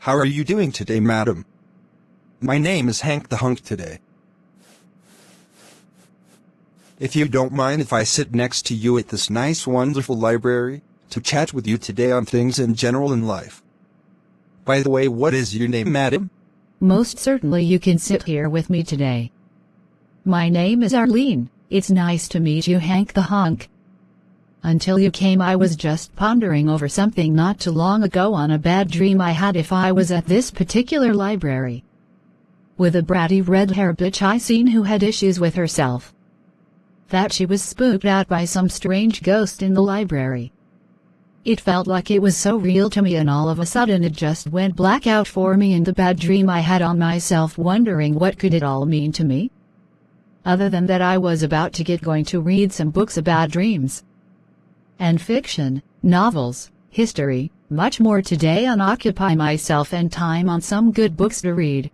How are you doing today, madam? My name is Hank the Hunk today. If you don't mind if I sit next to you at this nice wonderful library, to chat with you today on things in general in life. By the way, what is your name, madam? Most certainly you can sit here with me today. My name is Arlene. It's nice to meet you, Hank the Hunk. Until you came, I was just pondering over something not too long ago on a bad dream I had if I was at this particular library. With a bratty red-haired bitch I seen who had issues with herself. That she was spooked out by some strange ghost in the library. It felt like it was so real to me, and all of a sudden it just went black out for me in the bad dream I had on myself, wondering what could it all mean to me? Other than that I was about to get going to read some books about dreams and fiction, novels, history, much more today, and occupy myself and time on some good books to read.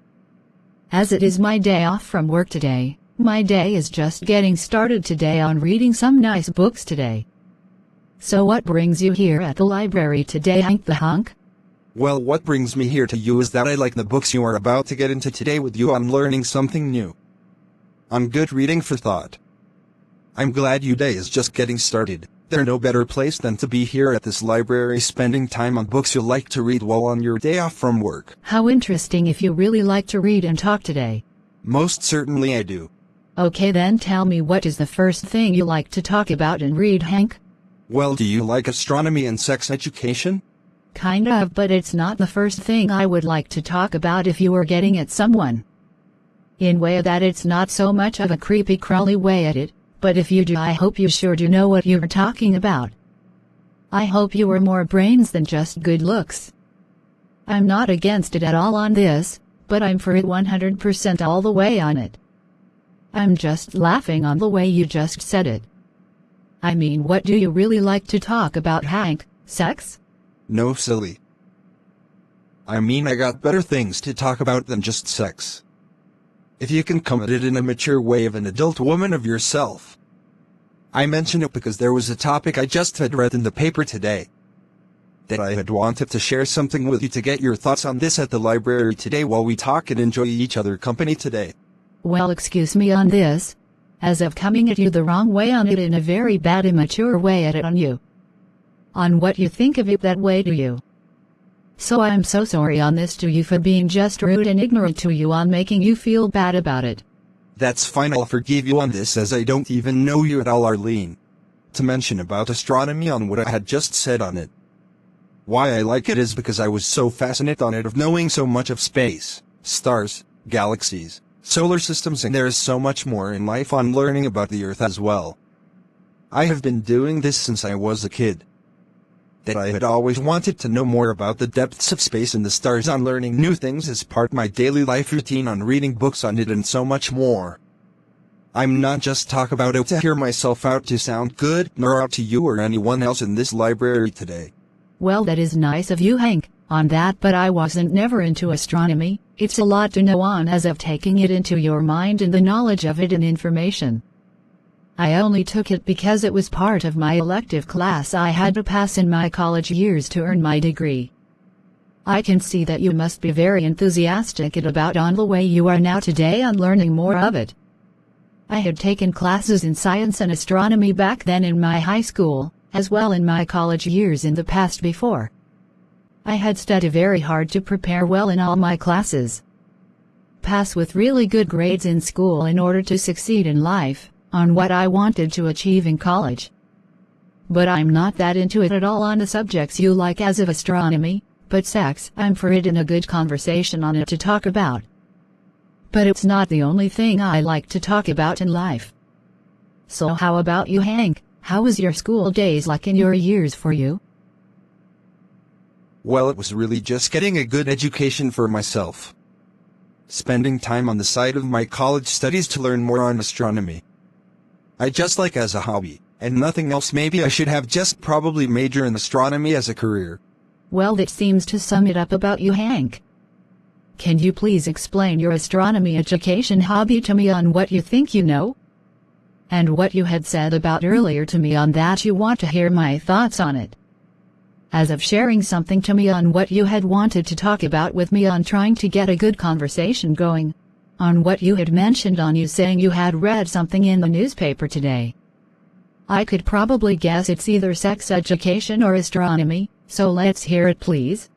As it is my day off from work today, my day is just getting started today on reading some nice books today. So what brings you here at the library today, Hank the Hunk? Well, what brings me here to you is that I like the books you are about to get into today with you on learning something new. On good reading for thought. I'm glad your day is just getting started. There's no better place than to be here at this library spending time on books you like to read while on your day off from work. How interesting. If you really like to read and talk today. Most certainly I do. Okay, then tell me, what is the first thing you like to talk about and read, Hank? Well, do you like astronomy and sex education? Kind of, but it's not the first thing I would like to talk about if you were getting at someone. In way that it's not so much of a creepy crawly way at it. But if you do, I hope you sure do know what you're talking about. I hope you are more brains than just good looks. I'm not against it at all on this, but I'm for it 100% all the way on it. I'm just laughing on the way you just said it. I mean, what do you really like to talk about, Hank? Sex? No, silly. I mean, I got better things to talk about than just sex. If you can come at it in a mature way of an adult woman of yourself. I mention it because there was a topic I just had read in the paper today that I had wanted to share something with you to get your thoughts on this at the library today while we talk and enjoy each other company today. Well, excuse me on this, as of coming at you the wrong way on it, in a very bad immature way at it on you. On what you think of it that way, do you? So I'm so sorry on this to you for being just rude and ignorant to you on making you feel bad about it. That's fine, I'll forgive you on this as I don't even know you at all, Arlene. To mention about astronomy on what I had just said on it. Why I like it is because I was so fascinated on it of knowing so much of space, stars, galaxies, solar systems, and there is so much more in life on learning about the Earth as well. I have been doing this since I was a kid. That I had always wanted to know more about the depths of space and the stars, on learning new things as part of my daily life routine, on reading books on it, and so much more. I'm not just talking about it to hear myself out to sound good, nor out to you or anyone else in this library today. Well, that is nice of you, Hank, on that, but I wasn't never into astronomy. It's a lot to know on as of taking it into your mind and the knowledge of it and information. I only took it because it was part of my elective class I had to pass in my college years to earn my degree. I can see that you must be very enthusiastic about on the way you are now today on learning more of it. I had taken classes in science and astronomy back then in my high school, as well in my college years in the past before. I had studied very hard to prepare well in all my classes. Pass with really good grades in school in order to succeed in life, on what I wanted to achieve in college. But I'm not that into it at all on the subjects you like as of astronomy, but sex, I'm for it in a good conversation on it to talk about. But it's not the only thing I like to talk about in life. So how about you, Hank? How was your school days like in your years for you? Well, it was really just getting a good education for myself. Spending time on the side of my college studies to learn more on astronomy. I just like as a hobby, and nothing else. Maybe I should have just probably major in astronomy as a career. Well, that seems to sum it up about you, Hank. Can you please explain your astronomy education hobby to me on what you think you know? And what you had said about earlier to me on that you want to hear my thoughts on it. as of sharing something to me on what you had wanted to talk about with me, on trying to get a good conversation going. On what you had mentioned, on you saying you had read something in the newspaper today. I could probably guess it's either sex education or astronomy, so let's hear it please.